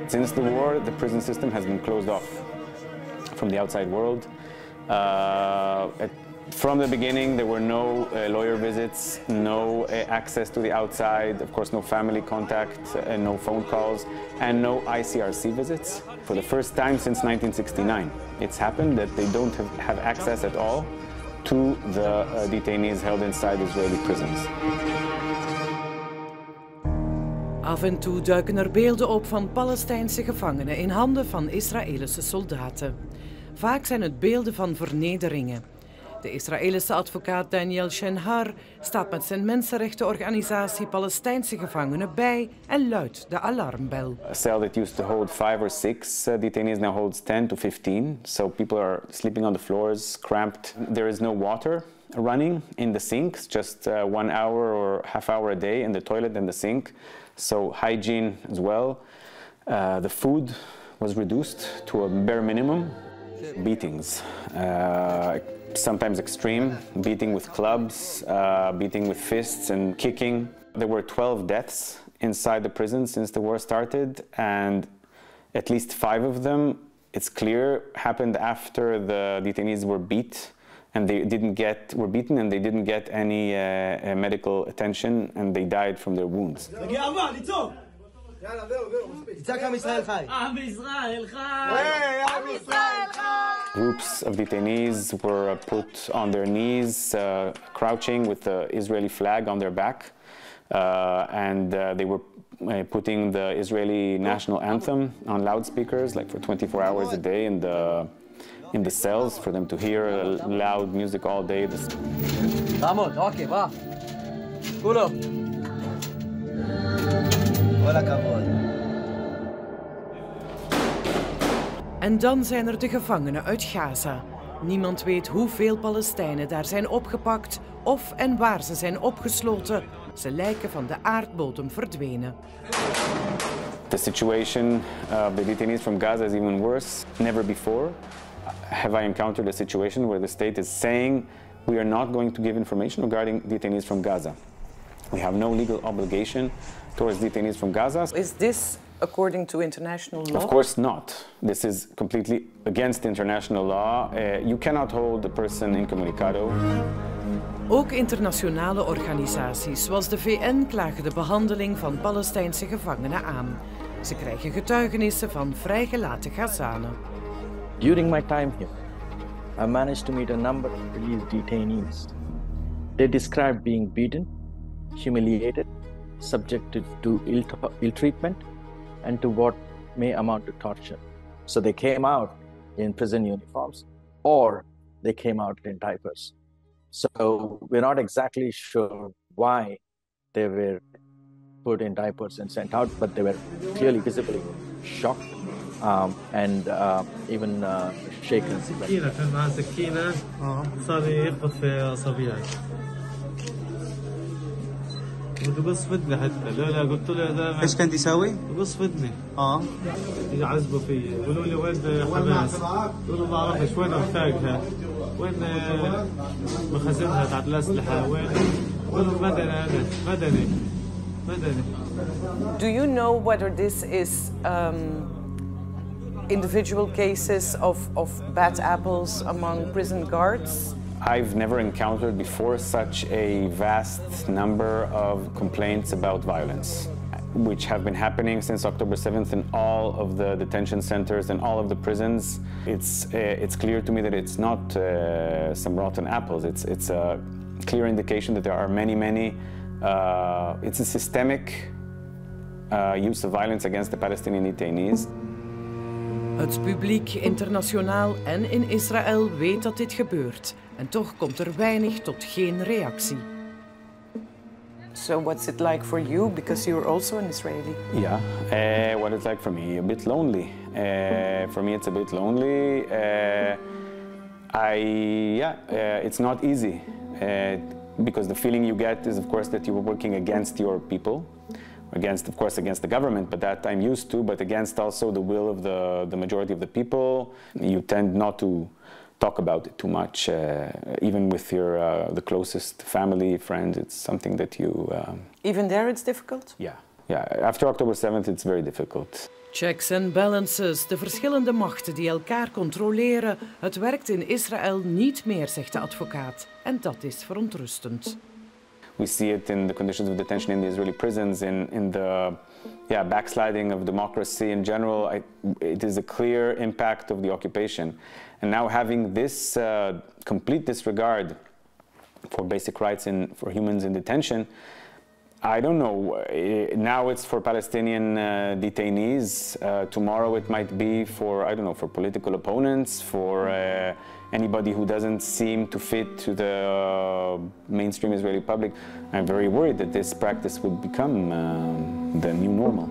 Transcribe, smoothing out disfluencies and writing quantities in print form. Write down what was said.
Since the war, the prison system has been closed off from the outside world. From the beginning, there were no lawyer visits, no access to the outside, of course no family contact, no phone calls, and no ICRC visits. For the first time since 1969, it's happened that they don't have access at all to the detainees held inside Israeli prisons. Af en toe duiken er beelden op van Palestijnse gevangenen in handen van Israëlische soldaten. Vaak zijn het beelden van vernederingen. De Israëlische advocaat Daniel Shenhar staat met zijn mensenrechtenorganisatie Palestijnse gevangenen bij en luidt de alarmbel. A cell that used to hold 5 or 6 detainees now holds 10 to 15. So people are sleeping on the floors, cramped. There is no water running in the sinks, just 1 hour or half hour a day in the toilet and the sink. So hygiene as well. The food was reduced to a bare minimum. Beatings. Sometimes extreme, beating with clubs, beating with fists and kicking. There were 12 deaths inside the prison since the war started, and at least 5 of them, it's clear, happened after the detainees were beat and they were beaten and they didn't get any medical attention and they died from their wounds. Groups of detainees were put on their knees, crouching with the Israeli flag on their back, and they were putting the Israeli national anthem on loudspeakers, like for 24 hours a day in the cells, for them to hear loud music all day. Vamos, okay, va. Culo. En dan zijn er de gevangenen uit Gaza. Niemand weet hoeveel Palestijnen daar zijn opgepakt of en waar ze zijn opgesloten. Ze lijken van de aardbodem verdwenen. The situation of the detainees from Gaza is even worse. Never before have I encountered a situation where the state is saying we are not going to give information regarding detainees from Gaza. We have no legal obligation towards detainees from Gaza. Is this according to international law? Of course not. This is completely against international law. You cannot hold a person incommunicado. Ook internationale organisaties zoals de VN klagen de behandeling van Palestijnse gevangenen aan. Ze krijgen getuigenissen van vrijgelaten Gazanen. During my time here, I managed to meet a number of released detainees. They described being beaten, humiliated, subjected to ill treatment, and to what may amount to torture. So they came out in prison uniforms, or they came out in diapers. So we're not exactly sure why they were put in diapers and sent out, but they were clearly visibly shocked and even shaken. كان معاه سكينة صار يخبط في صبيعي. بده يقص ودني حتى لولا قلت له هذا ايش كان يساوي؟ يقص ودني يعذبوا فيي يقولوا لي وين حماس؟ يقولوا ما بعرفش وين رفاقها؟ وين مخازنها تاعت الأسلحة؟ وين؟ يقولوا مدني أنا مدني. Do you know whether this is individual cases of bad apples among prison guards? I've never encountered before such a vast number of complaints about violence, which have been happening since October 7th in all of the detention centers and all of the prisons. It's clear to me that it's not some rotten apples. It's a clear indication that there are many. It's a systemic use of violence against the Palestinian detainees. Het publiek internationaal en in Israël weet dat dit gebeurt. En toch komt er weinig tot geen reactie. So what's it like for you? Because you're also an Israeli. Yeah, what it's like for me, a bit lonely. For me it's a bit lonely. It's not easy. Because the feeling you get is, of course, that you were working against your people, against the government, but that I'm used to, but against also the will of the majority of the people. You tend not to talk about it too much, even with the closest family, friends. It's something that you... Even there it's difficult? Yeah, yeah, after October 7th, it's very difficult. Checks and balances, de verschillende machten die elkaar controleren. Het werkt in Israël niet meer, zegt de advocaat. En dat is verontrustend. We see it in the conditions of detention in the Israeli prisons, in the backsliding of democracy in general. It is a clear impact of the occupation. And now having this complete disregard for basic rights for humans in detention, I don't know. Now it's for Palestinian detainees. Tomorrow it might be for, I don't know, for political opponents, for anybody who doesn't seem to fit to the mainstream Israeli public. I'm very worried that this practice would become the new normal.